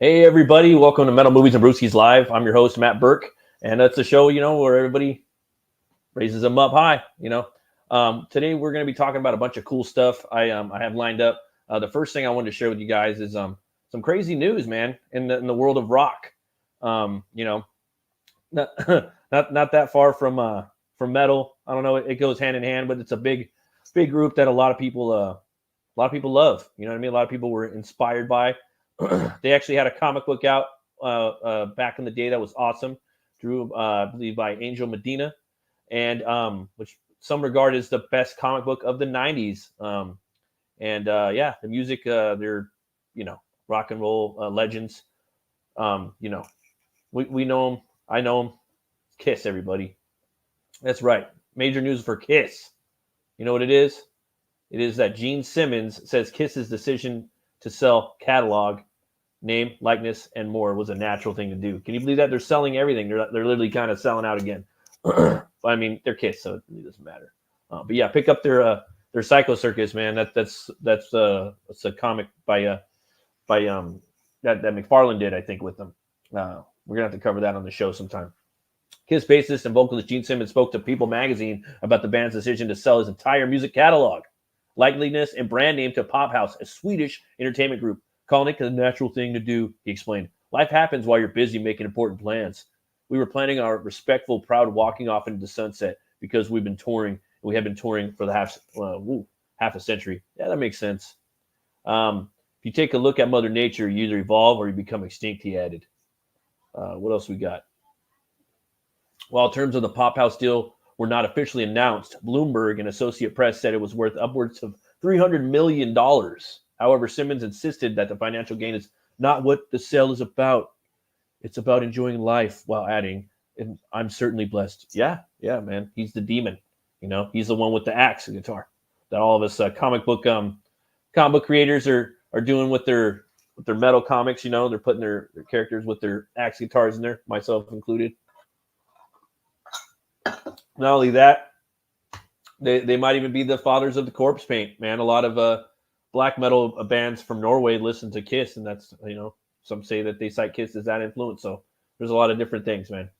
Hey everybody, welcome to Metal Movies and Brewskis Live. I'm your host, Matt Burke, and that's a show, where everybody raises them up high, Today we're going to be talking about a bunch of cool stuff I have lined up. The first thing I wanted to share with you guys is some crazy news, man, in the world of rock. Not that far from metal. I don't know, it goes hand in hand, but it's a big group that a lot of people love. You know what I mean? A lot of people were inspired by. They actually had a comic book out back in the day that was awesome, drew I believe by Angel Medina, and which some regard as the best comic book of the 90s. The music, they're rock and roll legends. We know them. I know them. Kiss, everybody. That's right. Major news for Kiss. You know what it is? It is that Gene Simmons says Kiss's decision to sell catalog, name, likeness, and more was a natural thing to do. Can you believe that? They're selling everything. They're literally kind of selling out again. I mean, they're Kiss, so it really doesn't matter. But yeah, pick up their Psycho Circus, man. That's a comic by that McFarlane did, I think, with them. We're gonna have to cover that on the show sometime. Kiss bassist and vocalist Gene Simmons spoke to People magazine about the band's decision to sell his entire music catalog, likeness, and brand name to Pop House, a Swedish entertainment group. Calling it a natural thing to do, he explained. Life happens while you're busy making important plans. We were planning our respectful, proud walking off into the sunset because we've been touring. We have been touring for the half a century. Yeah, that makes sense. If you take a look at Mother Nature, you either evolve or you become extinct, he added. What else we got? While terms of the Pop House deal were not officially announced, Bloomberg and Associated Press said it was worth upwards of $300 million. However, Simmons insisted that the financial gain is not what the sale is about. It's about enjoying life, while adding, and I'm certainly blessed. Yeah, man. He's the demon. He's the one with the axe guitar that all of us comic book creators are doing with their metal comics. They're putting their characters with their axe guitars in there, myself included. Not only that, they might even be the fathers of the corpse paint, man. A lot of black metal bands from Norway listen to Kiss, and that's, some say that they cite Kiss as that influence. So there's a lot of different things, man.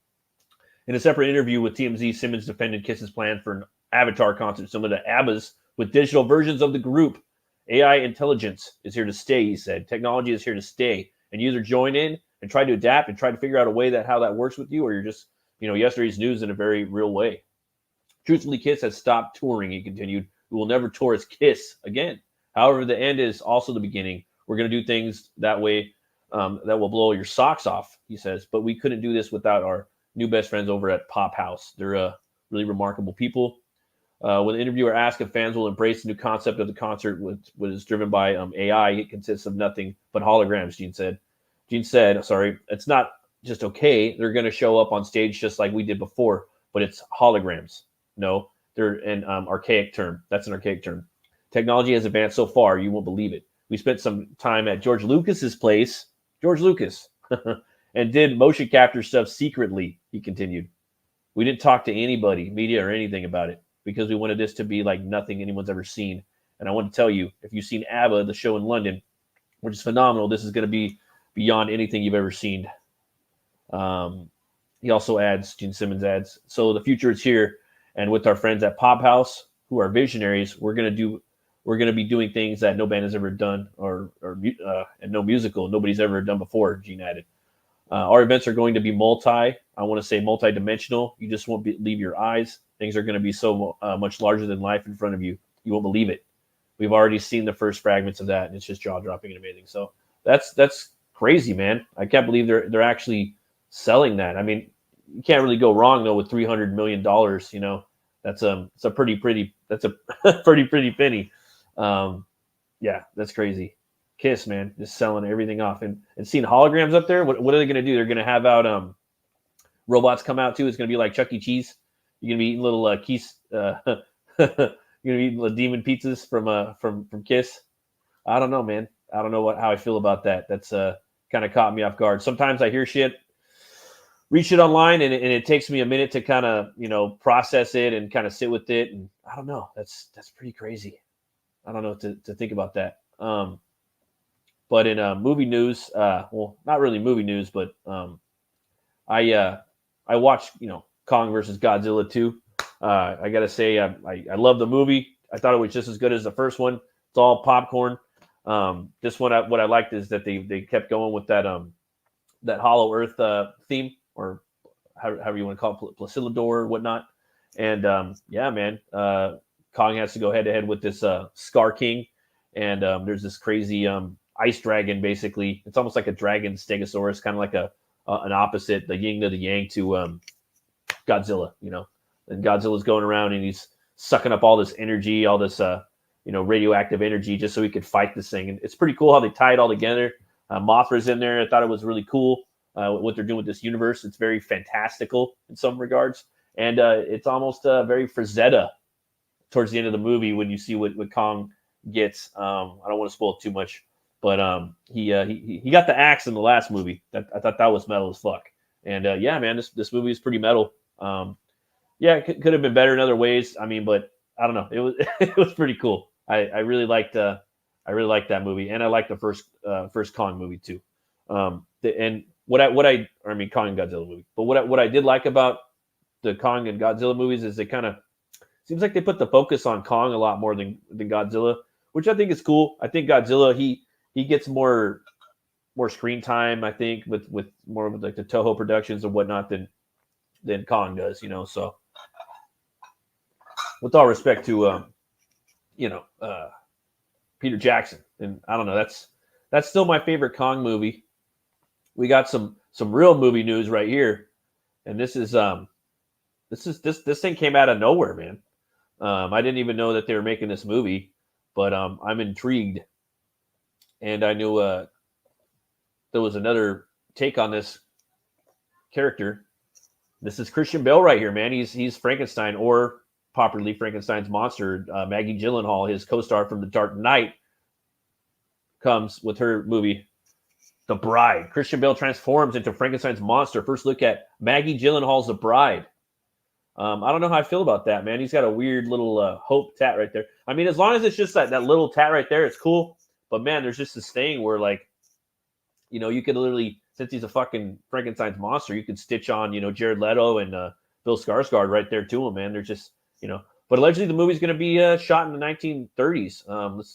In a separate interview with TMZ, Simmons defended Kiss's plan for an Avatar concert similar to ABBA's with digital versions of the group. AI intelligence is here to stay, he said. Technology is here to stay. And you either join in and try to adapt and try to figure out a way how that works with you, or you're just, yesterday's news in a very real way. Truthfully, Kiss has stopped touring, he continued. We will never tour as Kiss again. However, the end is also the beginning. We're going to do things that way that will blow your socks off, he says. But we couldn't do this without our new best friends over at Pop House. They're really remarkable people. When the interviewer asked if fans will embrace the new concept of the concert, which was driven by AI, it consists of nothing but holograms, Gene said. It's not just okay. They're going to show up on stage just like we did before, but it's holograms. No, they're an archaic term. That's an archaic term. Technology has advanced so far, you won't believe it. We spent some time at George Lucas's place, George Lucas, and did motion capture stuff secretly, he continued. We didn't talk to anybody, media or anything about it, because we wanted this to be like nothing anyone's ever seen. And I want to tell you, if you've seen ABBA, the show in London, which is phenomenal, this is going to be beyond anything you've ever seen. He also adds, Gene Simmons adds, so the future is here. And with our friends at Pop House, who are visionaries, we're going to be doing things that no band has ever done, and no musical nobody's ever done before, Gene added. Our events are going to be multi-dimensional. You just won't leave your eyes. Things are going to be so much larger than life in front of you. You won't believe it. We've already seen the first fragments of that, and it's just jaw-dropping and amazing. So that's crazy, man. I can't believe they're actually selling that. I mean, you can't really go wrong though with $300 million. That's a pretty penny. Yeah, that's crazy. Kiss, man, just selling everything off and seeing holograms up there. What are they going to do? They're going to have out robots come out too. It's going to be like Chuck E. Cheese. You're going to be eating little Kiss. You're going to be eating little demon pizzas from Kiss. I don't know, man. I don't know how I feel about that. That's kind of caught me off guard. Sometimes I hear shit, read shit online, and it takes me a minute to kind of process it and kind of sit with it. And I don't know. That's pretty crazy. I don't know what to think about that. But in movie news, well, not really movie news, but I watched Kong versus Godzilla 2. I gotta say I love the movie. I thought it was just as good as the first one. It's all popcorn. This one, what I liked is that they kept going with that Hollow Earth theme, or however you want to call it, Placidor or whatnot. And yeah, man, Kong has to go head to head with this Scar King, and there's this crazy ice dragon. Basically, it's almost like a dragon stegosaurus, kind of like an opposite, the yin to the yang to Godzilla. And Godzilla's going around and he's sucking up all this energy, all this radioactive energy, just so he could fight this thing. And it's pretty cool how they tie it all together. Mothra's in there. I thought it was really cool what they're doing with this universe. It's very fantastical in some regards, and it's almost very Frazetta towards the end of the movie when you see what Kong gets. I don't want to spoil too much, but he got the axe in the last movie. I thought that was metal as fuck. And yeah, man, this movie is pretty metal. Yeah, it could have been better in other ways. I mean, but I don't know. It was it was pretty cool. I really liked that movie, and I liked the first Kong movie too. And I mean Kong and Godzilla movie. But what I did like about the Kong and Godzilla movies is they kind of seems like they put the focus on Kong a lot more than Godzilla, which I think is cool. I think Godzilla he gets more screen time, I think, with more of like the Toho Productions and whatnot than Kong does. So with all respect to Peter Jackson, and I don't know, that's still my favorite Kong movie. We got some real movie news right here, and this thing came out of nowhere, man. I didn't even know that they were making this movie, but I'm intrigued, and I knew there was another take on this character. This is Christian Bale right here, man. He's Frankenstein, or popularly Frankenstein's monster. Maggie Gyllenhaal, his co-star from The Dark Knight, comes with her movie The Bride. Christian Bale transforms into Frankenstein's monster. First look at Maggie Gyllenhaal's The Bride. I don't know how I feel about that, man. He's got a weird little hope tat right there. I mean, as long as it's just that little tat right there, it's cool. But man, there's just this thing where, like, you could literally, since he's a fucking Frankenstein's monster, you could stitch on, Jared Leto and Bill Skarsgård right there to him, man. They're just, But allegedly the movie's going to be shot in the 1930s.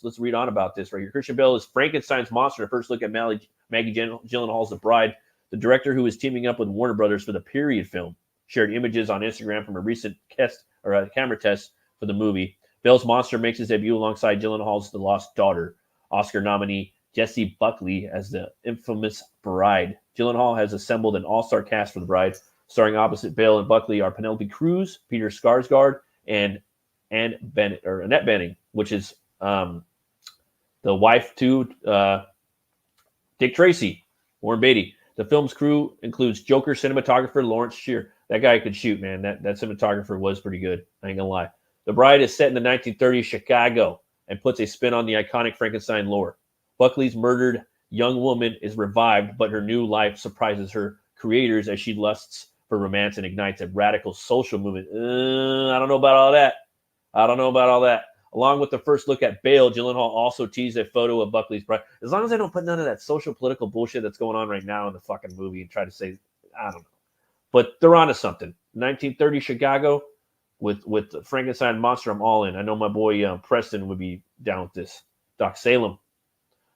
Let's read on about this right here. Christian Bale is Frankenstein's monster. First look at Maggie Gyllenhaal's The Bride. The director, who is teaming up with Warner Brothers for the period film, shared images on Instagram from a recent camera test for the movie. Bale's monster makes his debut alongside Gyllenhaal's The Lost Daughter, Oscar nominee Jessie Buckley as the infamous Bride. Gyllenhaal has assembled an all-star cast for The Bride. Starring opposite Bale and Buckley are Penelope Cruz, Peter Skarsgård, and Annette Bening, which is the wife to Dick Tracy, Warren Beatty. The film's crew includes Joker cinematographer Lawrence Shear. That guy could shoot, man. That cinematographer was pretty good. I ain't gonna lie. The Bride is set in the 1930s Chicago and puts a spin on the iconic Frankenstein lore. Buckley's murdered young woman is revived, but her new life surprises her creators as she lusts for romance and ignites a radical social movement. I don't know about all that. Along with the first look at Bale, Gyllenhaal also teased a photo of Buckley's bride. As long as they don't put none of that social political bullshit that's going on right now in the fucking movie and try to say, I don't know. But they're onto something. 1930 Chicago with the Frankenstein monster, I'm all in. I know my boy Preston would be down with this. Doc Salem.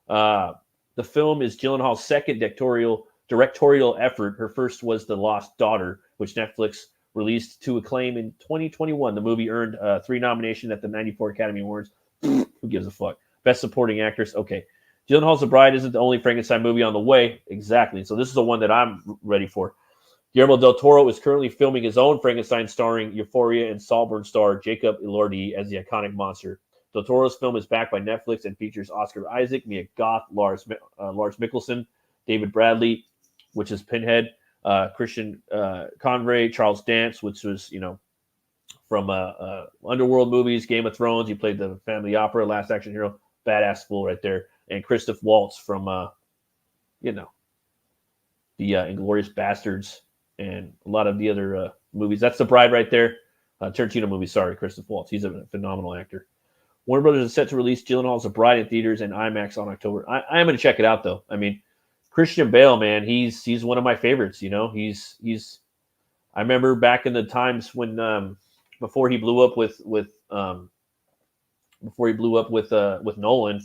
The film is Gyllenhaal's second directorial effort. Her first was The Lost Daughter, which Netflix released to acclaim in 2021. The movie earned 3 nominations at the 94 Academy Awards. Who gives a fuck? Best Supporting Actress. Okay. Gyllenhaal's The Bride isn't the only Frankenstein movie on the way. Exactly. So this is the one that I'm ready for. Guillermo del Toro is currently filming his own Frankenstein starring Euphoria and Saltburn star Jacob Elordi as the iconic monster. Del Toro's film is backed by Netflix and features Oscar Isaac, Mia Goth, Lars Mikkelsen, David Bradley, which is Pinhead, Christian Convery, Charles Dance, which was, from Underworld movies, Game of Thrones. He played the family opera, Last Action Hero, badass fool right there. And Christoph Waltz from, the Inglourious Bastards and a lot of the other movies. That's The Bride right there. Tarantino movie, sorry, Christoph Waltz. He's a phenomenal actor. Warner Brothers is set to release Gyllenhaal as a Bride in theaters and IMAX on October. I am going to check it out, though. I mean, Christian Bale, man, he's one of my favorites. You know, he's. I remember back in the times when before he blew up with Nolan,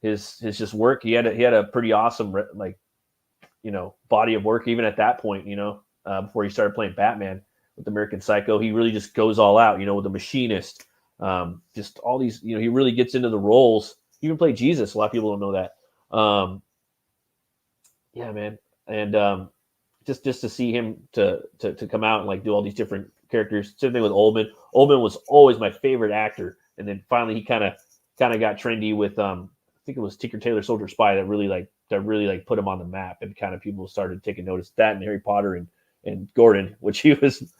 his just work. He had a pretty awesome body of work even at that point. Before he started playing Batman with American Psycho, he really just goes all out. With The Machinist. Just all these, he really gets into the roles. He even played Jesus. A lot of people don't know that. Yeah, man. And just to see him to come out and do all these different characters. Same thing with Oldman. Oldman was always my favorite actor. And then finally he kind of got trendy with, I think it was Tinker Tailor Soldier Spy that really put him on the map, and kind of people started taking notice of that, and Harry Potter and Gordon, which he was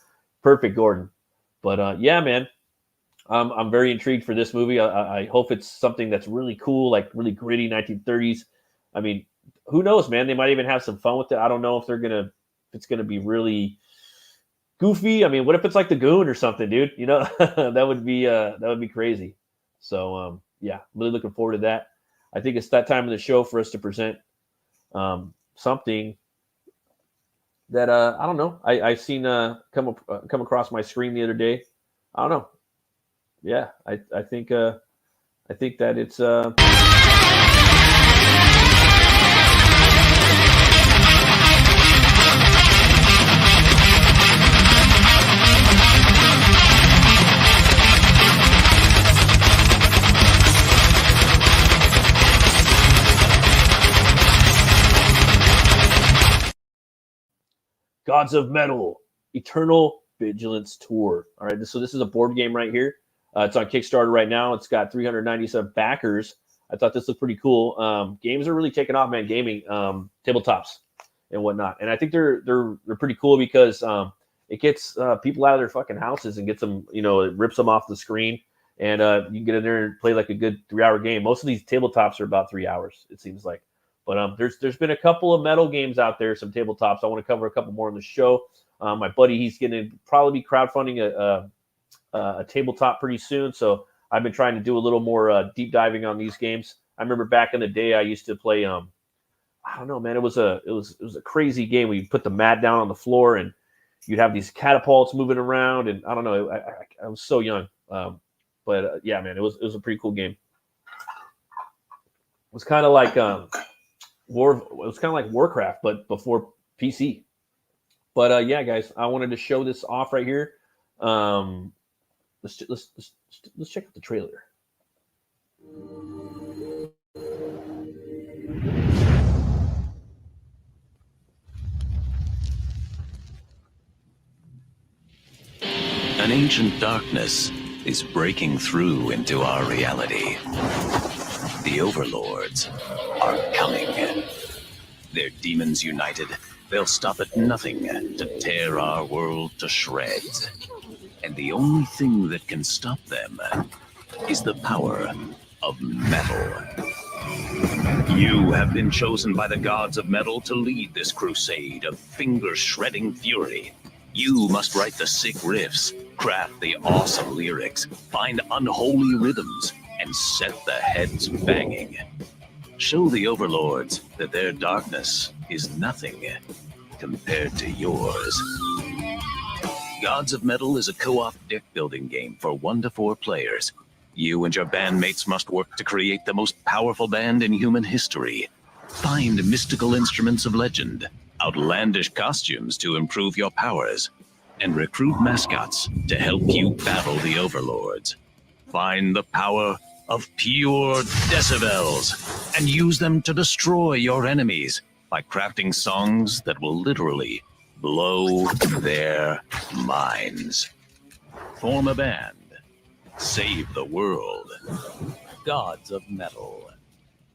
perfect Gordon. But yeah, man. I'm very intrigued for this movie. I hope it's something that's really cool, really gritty 1930s. I mean, who knows, man? They might even have some fun with it. I don't know if it's gonna be really goofy. I mean, what if it's like The Goon or something, dude? That would be crazy. So yeah, I'm really looking forward to that. I think it's that time of the show for us to present something that I don't know. I seen come across my screen the other day. I don't know. Yeah, I think that it's Gods of Metal Eternal Vigilance Tour. All right, so this is a board game right here. It's on Kickstarter right now. It's got 397 backers. I thought this looked pretty cool. Games are really taking off, man. Gaming, tabletops, and whatnot. And I think they're pretty cool because it gets people out of their fucking houses and gets them. It rips them off the screen, and you can get in there and play a good 3-hour game. Most of these tabletops are about 3 hours, it seems like. But there's been a couple of metal games out there, some tabletops. I want to cover a couple more on the show. My buddy, he's going to probably be crowdfunding a tabletop pretty soon, so I've been trying to do a little more deep diving on these games. I remember back in the day I used to play I don't know, man, it was a crazy game where you put the mat down on the floor and you'd have these catapults moving around, and I don't know, I was so young, but yeah, man, it was a pretty cool game. It was kind of like Warcraft, but before PC. But yeah, guys, I wanted to show this off right here. Let's check out the trailer. An ancient darkness is breaking through into our reality. The overlords are coming. They're demons united. They'll stop at nothing to tear our world to shreds. And the only thing that can stop them is the power of metal. You have been chosen by the gods of metal to lead this crusade of finger-shredding fury. You must write the sick riffs, craft the awesome lyrics, find unholy rhythms, and set the heads banging. Show the overlords that their darkness is nothing compared to yours. Gods of Metal is a co-op deck-building game for 1 to 4 players. You and your bandmates must work to create the most powerful band in human history. Find mystical instruments of legend, outlandish costumes to improve your powers, and recruit mascots to help you battle the overlords. Find the power of pure decibels and use them to destroy your enemies by crafting songs that will literally blow their minds. Form a band. Save the world. Gods of Metal.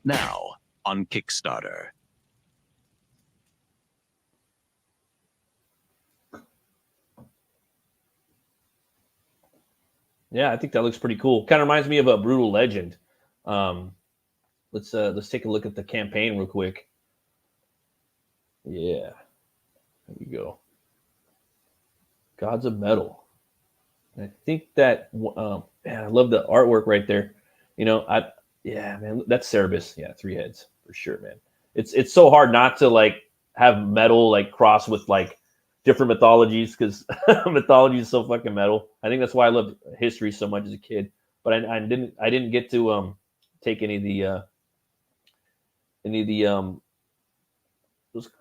Now on Kickstarter. Yeah, I think that looks pretty cool. Kind of reminds me of a Brutal Legend. Let's take a look at the campaign real quick. Yeah, there we go. Gods of Metal. I think that man, I love the artwork right there. Yeah, man, that's Cerebus. Yeah, 3 heads for sure, man. It's so hard not to like have metal like cross with like different mythologies because mythology is so fucking metal. I think that's why I loved history so much as a kid. But I didn't get to take any of the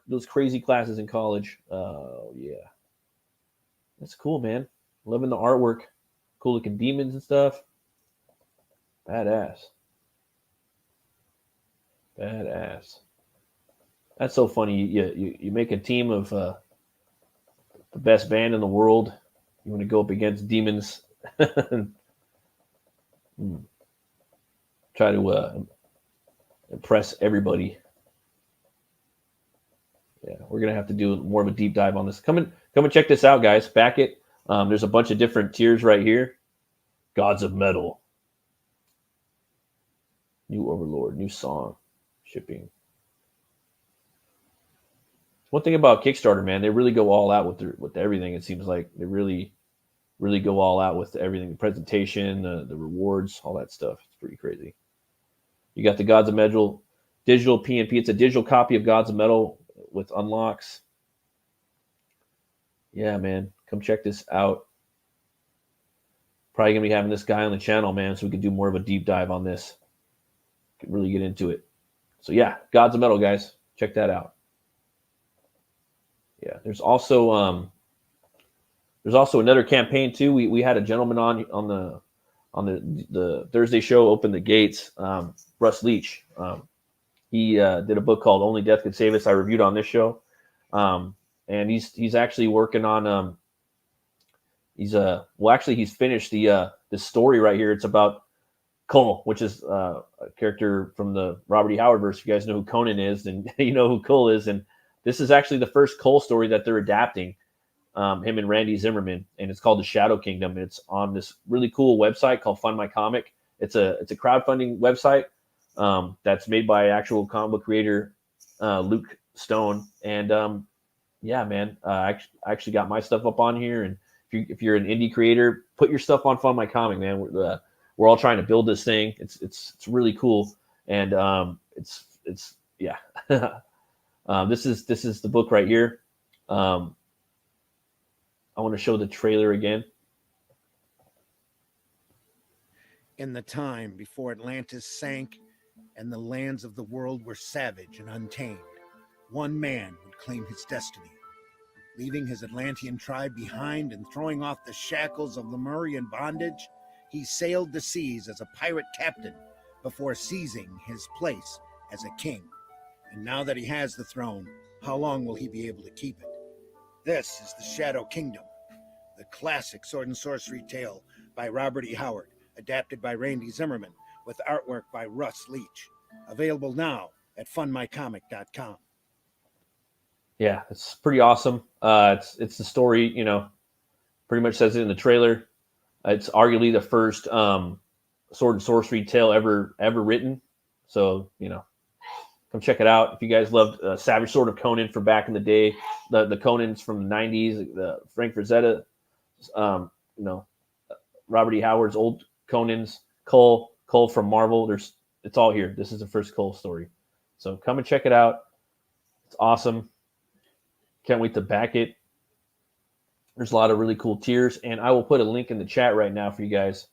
those crazy classes in college. Yeah, that's cool, man. Loving the artwork, cool looking demons and stuff. Badass. Badass. That's so funny. You make a team of the best band in the world. You want to go up against demons and try to impress everybody. Yeah, we're gonna have to do more of a deep dive on this. Come and check this out, guys. Back it. There's a bunch of different tiers right here. Gods of Metal. New Overlord, new song, shipping. One thing about Kickstarter, man, they really go all out with everything. It seems like they really go all out with everything. The presentation, the rewards, all that stuff. It's pretty crazy. You got the Gods of Metal digital PNP. It's a digital copy of Gods of Metal with unlocks. Yeah, man. Come check this out. Probably going to be having this guy on the channel, man, so we can do more of a deep dive on this. Can really get into it. So, yeah, Gods of Metal, guys. Check that out. Yeah, there's also another campaign, too. We had a gentleman on the Thursday show, Open the Gates, Russ Leach. He did a book called Only Death Could Save Us. I reviewed on this show. And he's actually working on he's finished the story right here. It's about Cole, which is a character from the Robert E. Howard verse. If you guys know who Conan is, then you know who Cole is. And this is actually the first Cole story that they're adapting, him and Randy Zimmerman, and it's called The Shadow Kingdom. And it's on this really cool website called Fund My Comic. It's a crowdfunding website that's made by actual comic book creator Luke Stone. And yeah, man, I actually got my stuff up on here. And if you're an indie creator, put your stuff on Fund My Comic, man. We're all trying to build this thing. It's really cool, and it's yeah. This is the book right here. I want to show the trailer again. In the time before Atlantis sank and the lands of the world were savage and untamed, one man would claim his destiny. Leaving his Atlantean tribe behind and throwing off the shackles of Lemurian bondage, he sailed the seas as a pirate captain before seizing his place as a king. And now that he has the throne, how long will he be able to keep it? This is The Shadow Kingdom, the classic sword and sorcery tale by Robert E. Howard, adapted by Randy Zimmerman, with artwork by Russ Leach. Available now at fundmycomic.com. Yeah, it's pretty awesome. It's the story, pretty much says it in the trailer. It's arguably the first sword and sorcery tale ever written. So, come check it out. If you guys loved Savage Sword of Conan from back in the day, the Conans from the 90s, the Frank Frazetta, Robert E. Howard's old Conans, Cole from Marvel, it's all here. This is the first Cole story. So come and check it out. It's awesome. Can't wait to back it. There's a lot of really cool tiers, and I will put a link in the chat right now for you guys,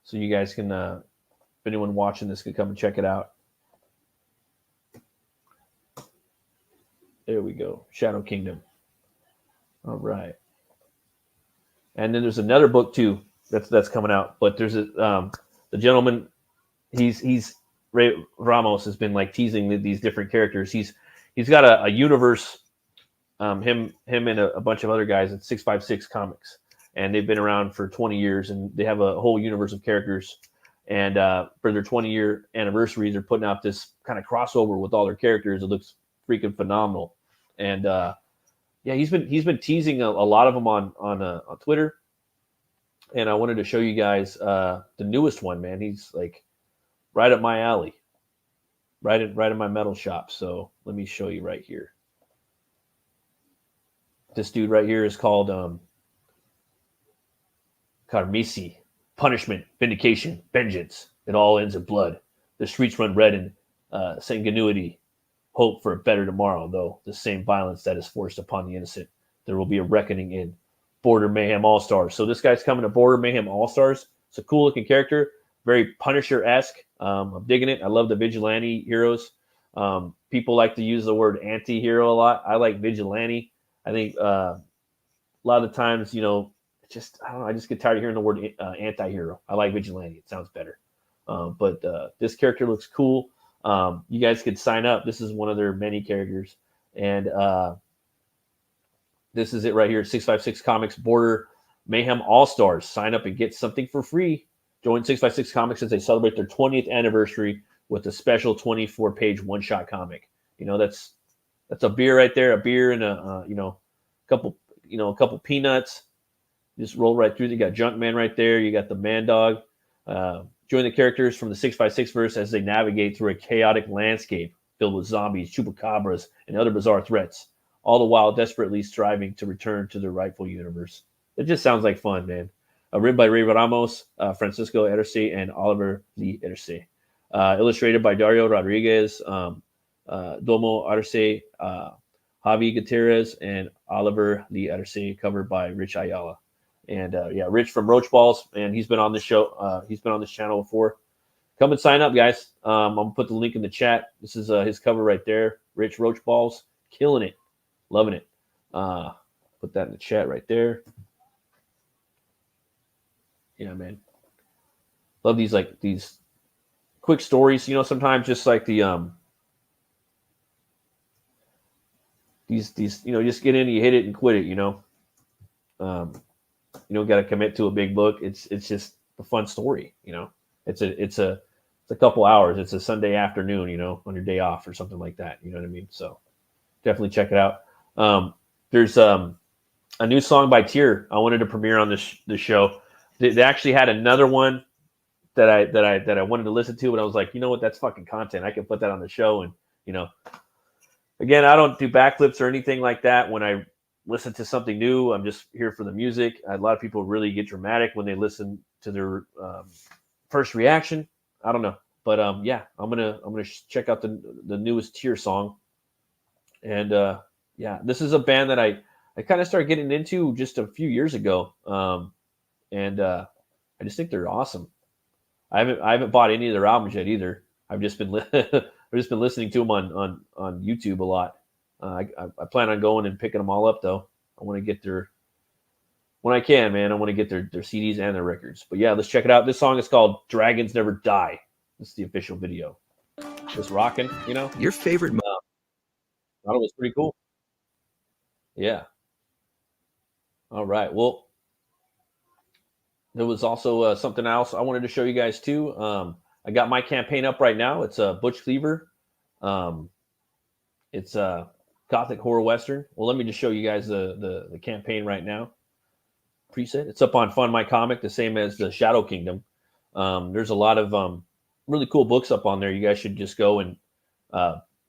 so you guys can, if anyone watching this, could come and check it out. There we go, Shadow Kingdom. All right, and then there's another book too that's coming out, but there's the gentleman. He's Ray Ramos has been like teasing these different characters. He's got a universe. Him and a bunch of other guys at 656 Comics, and they've been around for 20 years, and they have a whole universe of characters. And for their 20-year anniversaries, they're putting out this kind of crossover with all their characters. It looks freaking phenomenal. And yeah, he's been teasing a lot of them on Twitter. And I wanted to show you guys the newest one, man. He's like right up my alley, right in my metal shop. So let me show you right here. This dude right here is called Karmisi, Punishment, Vindication, Vengeance. It all ends in blood. The streets run red in sanguinity. Hope for a better tomorrow, though the same violence that is forced upon the innocent. There will be a reckoning in Border Mayhem All-Stars. So this guy's coming to Border Mayhem All-Stars. It's a cool-looking character, very Punisher-esque. I'm digging it. I love the vigilante heroes. People like to use the word anti-hero a lot. I like vigilante. I think a lot of the times, you know, just I don't know. I just get tired of hearing the word anti-hero. I like vigilante. It sounds better. But this character looks cool. You guys could sign up. This is one of their many characters, and this is it right here. 656 Comics Border Mayhem All Stars. Sign up and get something for free. Join 656 Comics as they celebrate their 20th anniversary with a special 24-page one-shot comic. You know, that's a beer right there. A beer and a couple peanuts. Just roll right through. You got Junkman right there. You got the Man Dog. Join the characters from the 656 verse as they navigate through a chaotic landscape filled with zombies, chupacabras, and other bizarre threats, all the while desperately striving to return to their rightful universe. It just sounds like fun, man. Written by Ray Ramos, Francisco Erce, and Oliver Lee Erce. Illustrated by Dario Rodriguez, Domo Arce, Javi Gutierrez, and Oliver Lee Erce, covered by Rich Ayala. And Rich from Roach Balls, and he's been on the show. He's been on this channel before. Come and sign up, guys. I'm gonna put the link in the chat. This is his cover right there. Rich Roach Balls, killing it, loving it. Put that in the chat right there. Yeah, man. Love these these quick stories. You know, sometimes just like the these just get in, you hit it and quit it. You know. You don't got to commit to a big book. It's just a fun story, you know. It's a couple hours. It's a Sunday afternoon, you know, on your day off or something like that. You know what I mean? So definitely check it out. There's a new song by Tyr I wanted to premiere on this show. They actually had another one that I wanted to listen to, but I was like, you know what? That's fucking content. I can put that on the show, and you know, again, I don't do backflips or anything like that when I listen to something new. I'm just here for the music. A lot of people really get dramatic when they listen to their first reaction. I don't know, but I'm gonna check out the newest Tyr song, and this is a band that I kind of started getting into just a few years ago, and I just think they're awesome. I haven't bought any of their albums yet either. I've just been listening to them on YouTube a lot. I plan on going and picking them all up, though. I want to get when I can, man. I want to get their CDs and their records. But yeah, let's check it out. This song is called "Dragons Never Die." This is the official video. Just rocking, you know. Your favorite. I thought it was pretty cool. Yeah. All right. Well, there was also something else I wanted to show you guys too. I got my campaign up right now. It's a Butch Cleaver. It's a Gothic horror western. Well, let me just show you guys the campaign right now. Preset. It's up on Fund My Comic, the same as the Shadow Kingdom. There's a lot of really cool books up on there. You guys should just go and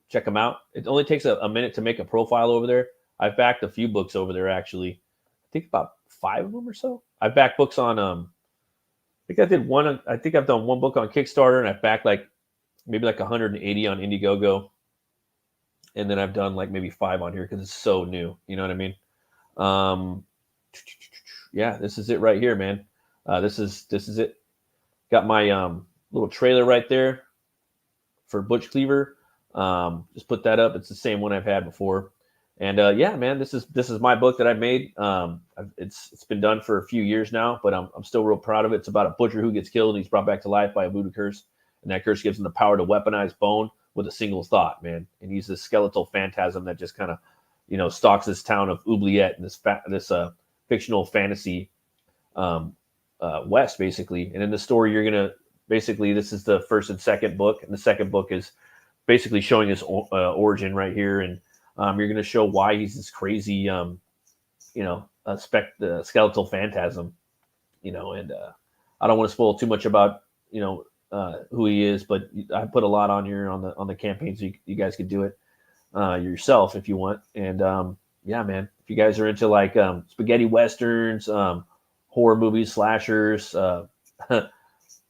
check them out. It only takes a minute to make a profile over there. I've backed a few books over there, actually. I think about 5 of them or so. I've backed books on I think I've done one book on Kickstarter, and I've backed maybe 180 on Indiegogo. And then I've done maybe 5 on here because it's so new. You know what I mean? Yeah, this is it right here, man. This is it. Got my little trailer right there for Butch Cleaver. Just put that up. It's the same one I've had before. And yeah, man, this is my book that I made. It's been done for a few years now, but I'm still real proud of it. It's about a butcher who gets killed and he's brought back to life by a voodoo curse, and that curse gives him the power to weaponize bone with a single thought, man. And he's this skeletal phantasm that just kind of, stalks this town of Oubliette and this fictional fantasy West, basically. And in the story, you're gonna basically, this is the first and second book, and the second book is basically showing his origin right here, and you're gonna show why he's this crazy, skeletal phantasm, And I don't want to spoil too much about who he is, but I put a lot on here on the campaign, so you guys could do it yourself if you want. And yeah, man, if you guys are into spaghetti westerns, horror movies, slashers,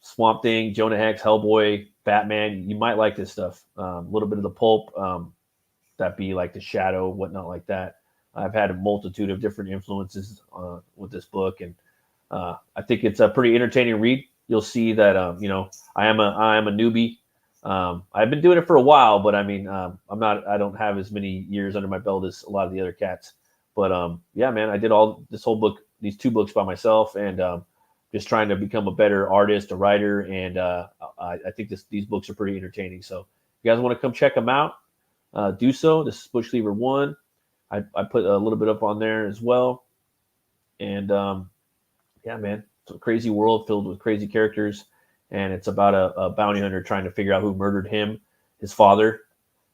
Swamp Thing, Jonah Hex, Hellboy, Batman. You might like this stuff. A little bit of the pulp, that be like the Shadow, whatnot like that. I've had a multitude of different influences with this book, and I think it's a pretty entertaining read. You'll see that I am a newbie. I've been doing it for a while, but I mean, I don't have as many years under my belt as a lot of the other cats. But yeah, man, I did these 2 books by myself, and just trying to become a better artist, a writer, and I think these books are pretty entertaining. So if you guys want to come check them out, do so. This is Bush Cleaver 1. I put a little bit up on there as well. And yeah, man, it's a crazy world filled with crazy characters. And it's about a bounty hunter trying to figure out who murdered him, his father,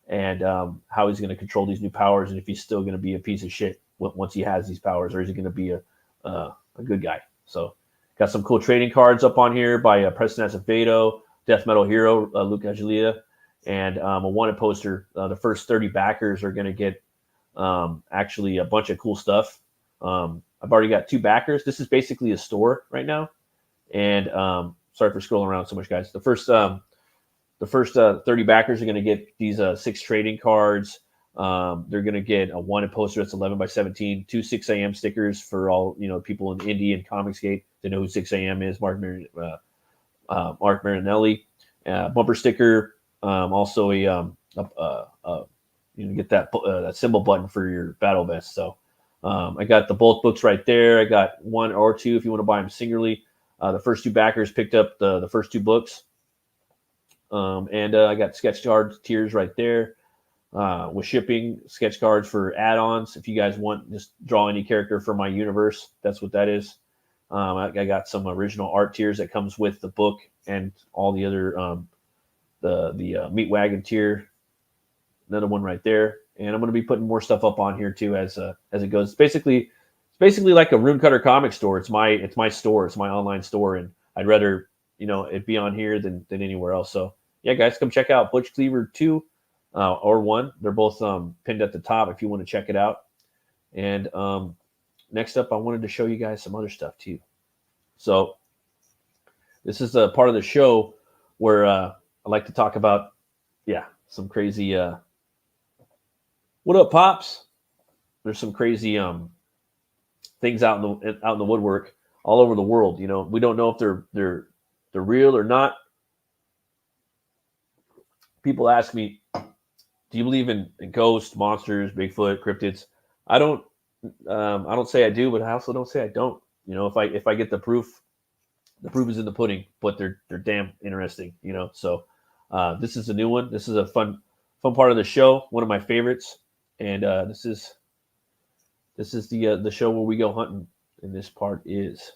and how he's going to control these new powers, and if he's still going to be a piece of shit once he has these powers, or is he going to be a good guy. So got some cool trading cards up on here by Preston Acevedo, Death Metal Hero, Luke Agilia, and a wanted poster. The first 30 backers are going to get actually a bunch of cool stuff. I've already got 2 backers. This is basically a store right now. And sorry for scrolling around so much, guys. The first 30 backers are going to get these 6 trading cards. They're going to get a wanted poster that's 11 by 17, 2 6 a.m. stickers for all people in indie and Comicsgate to know who 6 a.m. is. Mark Marinelli, bumper sticker. Also get that symbol button for your battle vest. So I got both books right there. I got 1 or 2 if you want to buy them singularly. The first 2 backers picked up the first 2 books. And I got sketch card tiers right there with shipping, sketch cards for add-ons. If you guys want, just draw any character from my universe. That's what that is. I got some original art tiers that comes with the book and all the other the meat wagon tier. Another one right there. And I'm going to be putting more stuff up on here too as it goes. It's basically like a Rune Cutter comic store. It's my store. It's my online store, and I'd rather it be on here than anywhere else. So yeah, guys, come check out Butch Cleaver 2 or 1. They're both pinned at the top if you want to check it out. And next up, I wanted to show you guys some other stuff too. So this is a part of the show where I like to talk about some crazy. What up, Pops? There's some crazy things out in the woodwork all over the world. We don't know if they're real or not. People ask me, do you believe in ghosts, monsters, Bigfoot, cryptids? I don't say I do, but I also don't say I don't. If I get the proof is in the pudding, but they're damn interesting, So this is a new one. This is a fun part of the show, one of my favorites. And this is the show where we go hunting, and this part is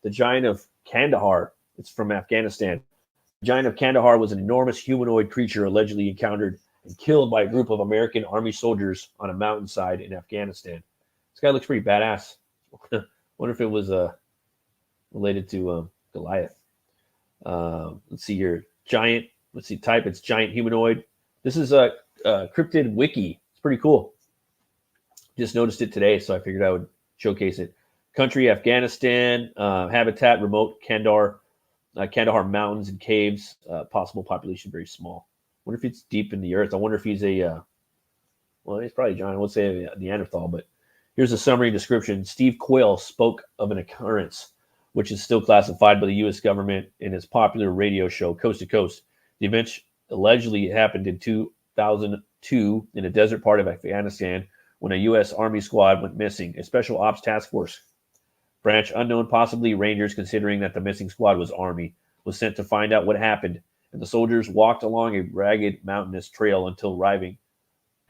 the Giant of Kandahar. It's from Afghanistan. The Giant of Kandahar was an enormous humanoid creature allegedly encountered and killed by a group of American Army soldiers on a mountainside in Afghanistan. This guy looks pretty badass. Wonder if it was related to Goliath. Let's see here. Giant. Let's see. Type. It's giant humanoid. This is a cryptid wiki. It's pretty cool. Just noticed it today, so I figured I would showcase it. Country, Afghanistan. Habitat, remote Kandahar mountains and caves. Possible population, very small. Wonder if it's deep in the earth. I wonder if he's he's probably giant. I would say a Neanderthal, but here's a summary description. Steve Quayle spoke of an occurrence which is still classified by the U.S. government in his popular radio show, Coast to Coast. The event allegedly happened in 2002 in a desert part of Afghanistan when a U.S. Army squad went missing. A special ops task force branch, unknown, possibly Rangers, considering that the missing squad was Army, was sent to find out what happened, and the soldiers walked along a ragged mountainous trail until arriving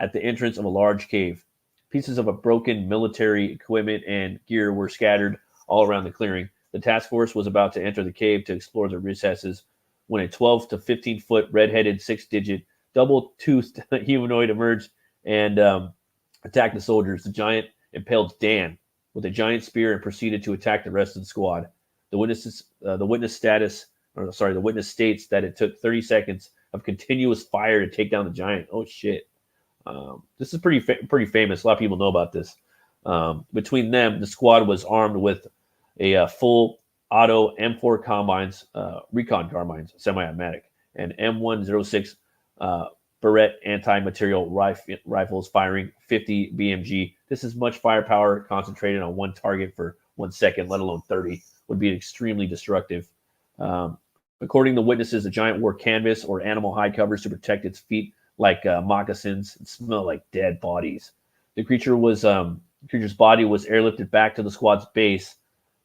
at the entrance of a large cave. Pieces of a broken military equipment and gear were scattered all around the clearing. The task force was about to enter the cave to explore the recesses when a 12 to 15-foot red-headed, 6-digit, double-toothed humanoid emerged and attacked the soldiers. The giant impaled Dan with a giant spear and proceeded to attack the rest of the squad. The witness states that it took 30 seconds of continuous fire to take down the giant. Oh shit! This is pretty famous. A lot of people know about this. Between them, the squad was armed with a full auto M4 combines, recon carbines, semi-automatic, and M106 Barrett anti-material rifles firing 50 BMG. This is much firepower concentrated on one target for 1 second, let alone 30. Would be extremely destructive. According to witnesses, the giant wore canvas or animal hide covers to protect its feet like moccasins. It smelled like dead bodies. The creature's body was airlifted back to the squad's base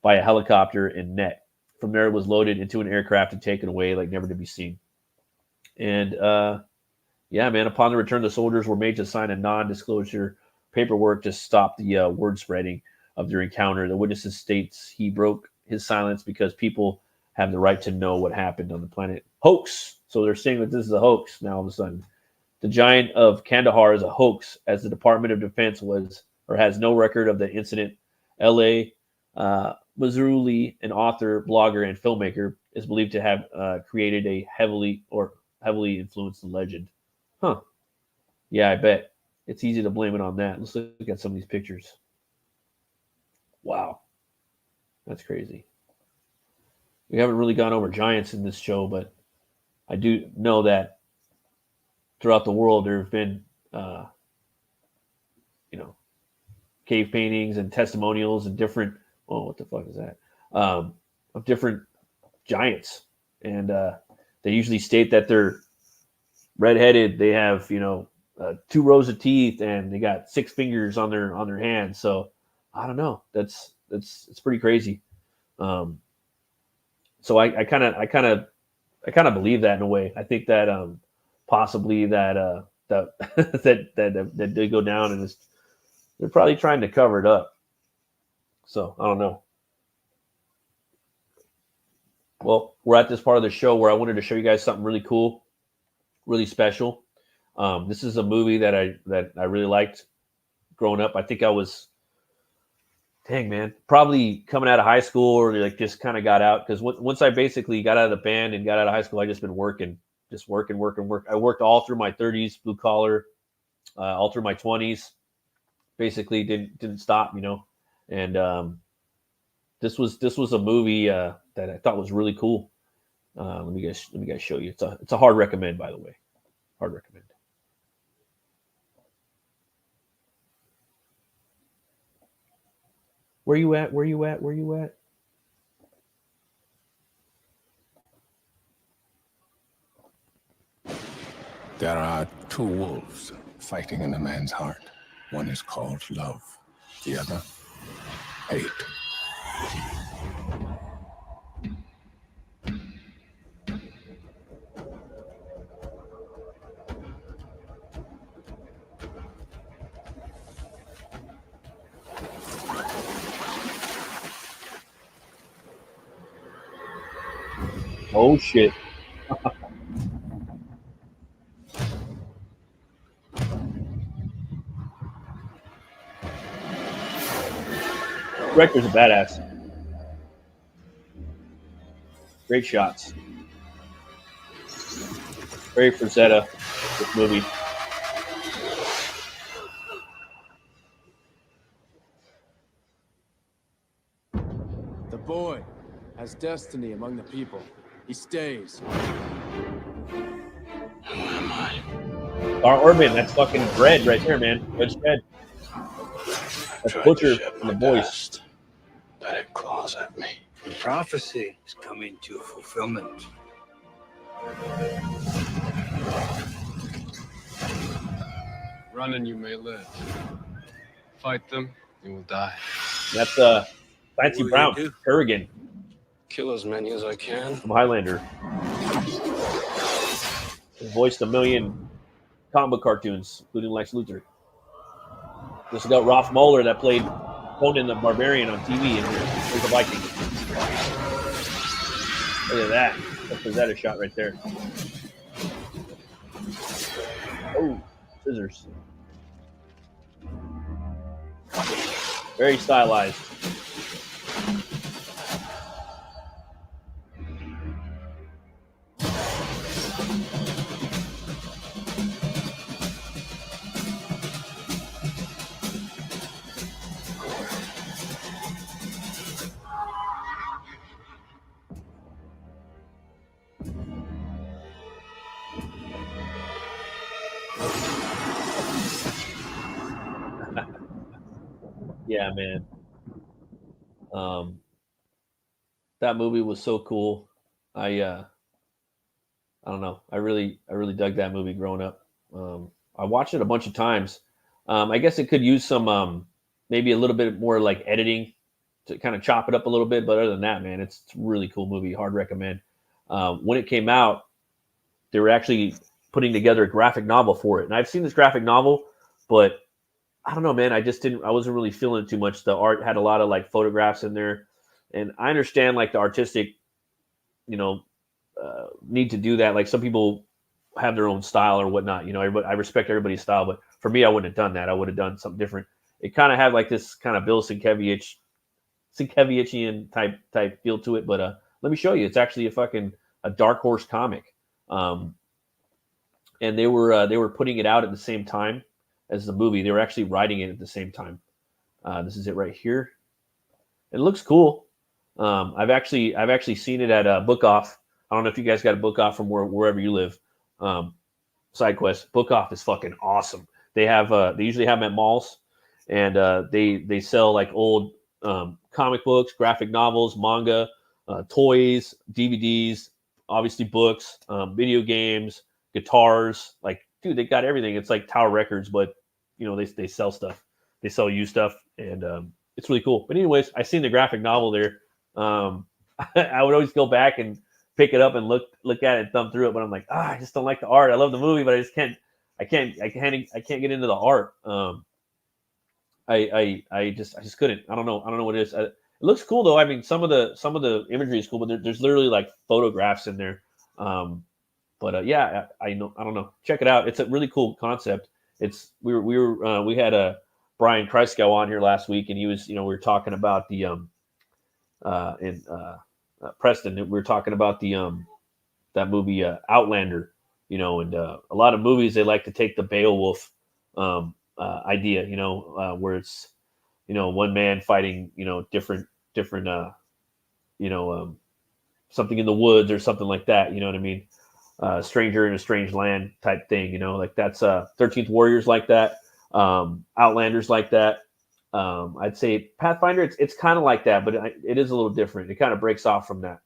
by a helicopter and net. From there, it was loaded into an aircraft and taken away like never to be seen. And yeah, man, upon the return, the soldiers were made to sign a non-disclosure paperwork to stop the word spreading of their encounter. The witnesses states he broke his silence because people have the right to know what happened on the planet. Hoax. So they're saying that this is a hoax now all of a sudden. The giant of Kandahar is a hoax, as the Department of Defense has no record of the incident. L.A. Mazzurli, an author, blogger, and filmmaker, is believed to have created a heavily influenced the legend. Huh. Yeah, I bet. It's easy to blame it on that. Let's look at some of these pictures. Wow. That's crazy. We haven't really gone over giants in this show, but I do know that throughout the world there have been, cave paintings and testimonials and different, what the fuck is that? Of different giants. And they usually state that they're redheaded. They have, 2 rows of teeth and they got 6 fingers on their hands. So I don't know. It's pretty crazy. So I kind of believe that in a way. I think that possibly that that did go down, and they're probably trying to cover it up. So I don't know. Well, we're at this part of the show where I wanted to show you guys something really cool, really special. This is a movie that I really liked growing up. I think I was, dang man, probably coming out of high school or like just kind of got out, because once I basically got out of the band and got out of high school, I just been working. I worked all through my 30s, blue collar, all through my 20s. Basically, didn't stop, And this was a movie that I thought was really cool. Let me guys show you. It's a hard recommend, by the way. Hard recommend. Where you at? There are 2 wolves fighting in a man's heart. One is called love, the other, hate. Oh shit. Director's a badass. Great shots. Very Frazetta, this movie. The boy has destiny among the people. He stays. Who am I? Our Orban, that's fucking Bread right there, man. Red's Bread. That's Butcher in the voice. But it claws at me. The prophecy is coming to fulfillment. Run and you may live. Fight them, you will die. That's Clancy Brown, Kurgan. Kill as many as I can. From Highlander. He voiced a million comic book cartoons, including Lex Luthor. This is got Rolf Moeller that played Conan the Barbarian on TV in here. He's a Viking. Look at that. That's a shot right there. Oh, scissors. Very stylized. Yeah, man. That movie was so cool. I don't know. I really dug that movie growing up. I watched it a bunch of times. I guess it could use some maybe a little bit more like editing to kind of chop it up a little bit. But other than that, man, it's a really cool movie. Hard recommend. When it came out, they were actually putting together a graphic novel for it, and I've seen this graphic novel, but I don't know, man. I wasn't really feeling it too much. The art had a lot of like photographs in there, and I understand like the artistic, need to do that. Like some people have their own style or whatnot. I respect everybody's style, but for me, I wouldn't have done that. I would have done something different. It kind of had like this kind of Bill Sienkiewiczyan type feel to it. But let me show you. It's actually a Dark Horse comic, and they were putting it out at the same time as the movie. They were actually writing it at the same time. This is it right here. It looks cool. I've actually seen it at Book Off. I don't know if you guys got a Book Off from wherever you live. Side quest. Book Off is fucking awesome. They usually have them at malls, and they sell like old comic books, graphic novels, manga, toys, DVDs, obviously books, video games, guitars. Like, dude, they got everything. It's like Tower Records, but they sell stuff. They sell you stuff, and it's really cool. But anyways, I seen the graphic novel there. I would always go back and pick it up and look at it and thumb through it, but I'm like, I just don't like the art. I love the movie, but I can't get into the art. I just couldn't. I don't know what it is. It looks cool though. I mean, some of the imagery is cool, but there's literally like photographs in there. Yeah, I don't know. Check it out. It's a really cool concept. We had a Brian Christgau on here last week, and he was, we were talking about the Preston. We were talking about the that movie Outlander, and a lot of movies they like to take the Beowulf idea, where it's one man fighting different something in the woods or something like that. You know what I mean? Stranger in a strange land type thing. Like that's 13th Warriors like that. Outlanders like that. I'd say Pathfinder, it's kind of like that, but it is a little different. It kind of breaks off from that.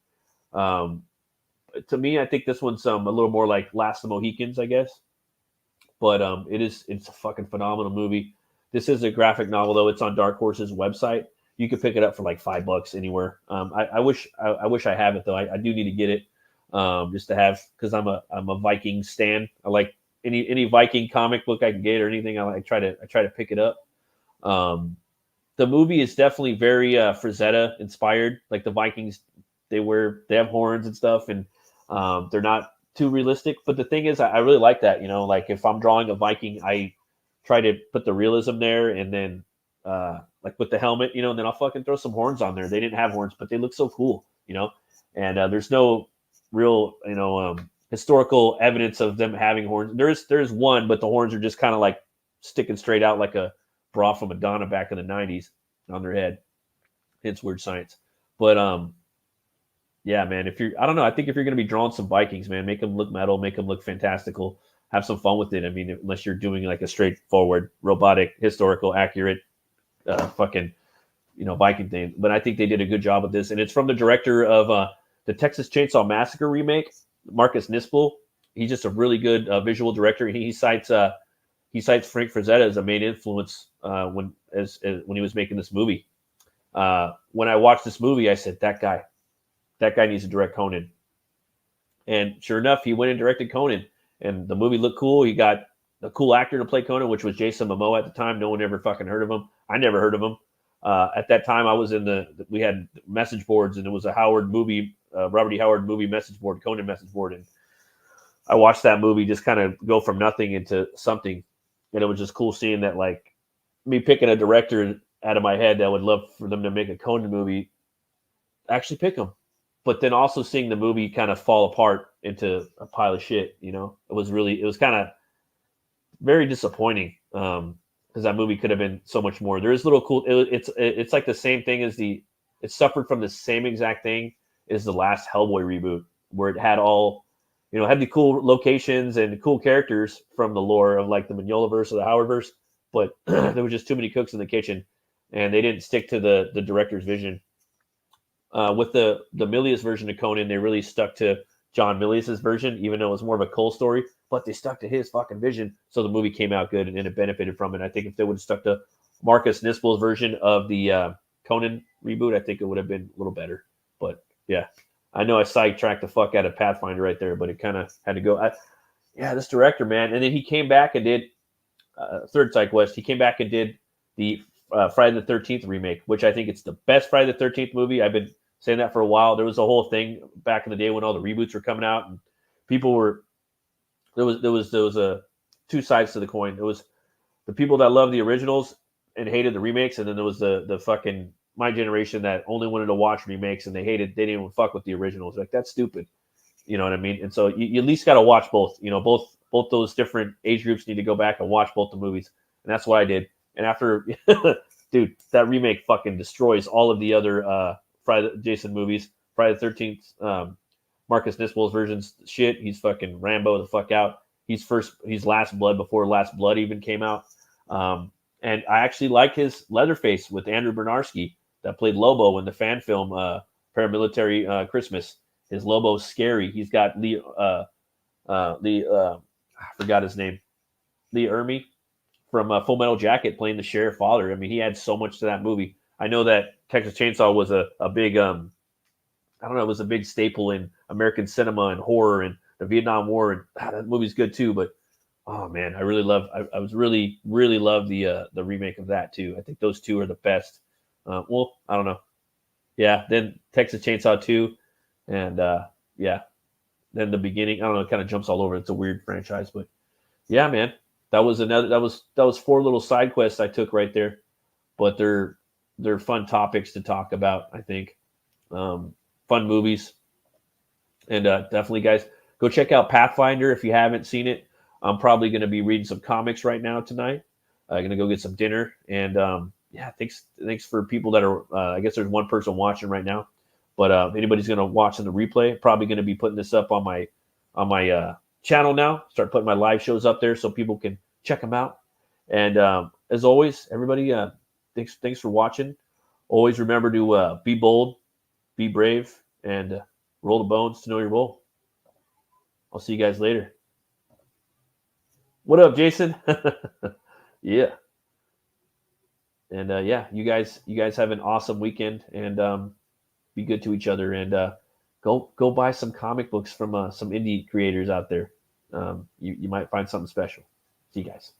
To me, I think this one's a little more like Last of the Mohicans, I guess. But it's a fucking phenomenal movie. This is a graphic novel, though. It's on Dark Horse's website. You could pick it up for like $5 anywhere. I wish I have it though. I do need to get it just to have, because I'm a Viking stan. I like any Viking comic book I can get or anything. I try to pick it up. The movie is definitely very Frazetta inspired. Like the Vikings, they have horns and stuff, and they're not too realistic. But the thing is, I really like that. Like if I'm drawing a Viking, I try to put the realism there, and then like with the helmet, and then I'll fucking throw some horns on there. They didn't have horns, but they look so cool, And there's no real, historical evidence of them having horns. There's one, but the horns are just kind of like sticking straight out like a bra from Madonna back in the 90s on their head. It's weird science. But yeah, man, I think if you're going to be drawing some Vikings, man, make them look metal, make them look fantastical, have some fun with it. I mean, unless you're doing like a straightforward, robotic, historical, accurate, fucking, Viking thing. But I think they did a good job with this. And it's from the director of the Texas Chainsaw Massacre remake, Marcus Nispel. He's just a really good visual director. He cites Frank Frazetta as a main influence when he was making this movie. When I watched this movie, I said, that guy needs to direct Conan. And sure enough, he went and directed Conan, and the movie looked cool. He got a cool actor to play Conan, which was Jason Momoa at the time. No one ever fucking heard of him. I never heard of him. At that time, I was we had message boards, and it was a Robert E. Howard movie message board, Conan message board. And I watched that movie just kind of go from nothing into something. And it was just cool seeing that, like, me picking a director out of my head that would love for them to make a Conan movie, actually pick him. But then also seeing the movie kind of fall apart into a pile of shit, it was kind of very disappointing because that movie could have been so much more. There is little cool. It's like the same thing as it suffered from the same exact thing as the last Hellboy reboot, where it had all, had the cool locations and cool characters from the lore of like the Mignolaverse or the Howardverse, but there were just too many cooks in the kitchen, and they didn't stick to the director's vision. With the Milius version of Conan, they really stuck to John Milius's version, even though it was more of a Cole story, but they stuck to his fucking vision, so the movie came out good and it benefited from it. I think if they would have stuck to Marcus Nispel's version of the Conan reboot, I think it would have been a little better. But yeah, I know I sidetracked the fuck out of Pathfinder right there, but it kind of had to go. This director, man. And then he came back and did Third Side Quest. He came back and did the Friday the 13th remake, which I think it's the best Friday the 13th movie. I've been saying that for a while. There was a whole thing back in the day when all the reboots were coming out, and people were there was two sides to the coin. There was the people that loved the originals and hated the remakes, and then there was the fucking my generation that only wanted to watch remakes and they didn't even fuck with the originals. Like, that's stupid. You know what I mean? And so you at least got to watch both. Both those different age groups need to go back and watch both the movies, and that's what I did. And after, dude, that remake fucking destroys all of the other Friday Jason movies. Friday the 13th, Marcus Nispel's version's shit. He's fucking Rambo the fuck out. He's Last Blood before Last Blood even came out. And I actually like his Leatherface with Andrew Bernarski that played Lobo in the fan film Paramilitary Christmas. His Lobo's scary. He's got I forgot his name, Lee Ermey from Full Metal Jacket playing the sheriff father. I mean, he adds so much to that movie. I know that Texas Chainsaw was a big, it was a big staple in American cinema and horror and the Vietnam War. And that movie's good too. But oh man, I really love. I was really love the remake of that too. I think those two are the best. I don't know. Yeah, then Texas Chainsaw 2, and then the beginning. I don't know. It kind of jumps all over. It's a weird franchise, but yeah, man. That was 4 little side quests I took right there, but they're fun topics to talk about. I think fun movies, and definitely, guys, go check out Pathfinder if you haven't seen it. I'm probably going to be reading some comics right now tonight. I'm going to go get some dinner, and thanks for people that are. I guess there's one person watching right now, but if anybody's going to watch in the replay, probably going to be putting this up on my channel now. Start putting my live shows up there so people can check them out. And as always, everybody, thanks for watching. Always remember to be bold, be brave, and roll the bones to know your role. I'll see you guys later. What up, Jason? Yeah. And you guys have an awesome weekend, and be good to each other, and go buy some comic books from some indie creators out there. You might find something special. See you guys.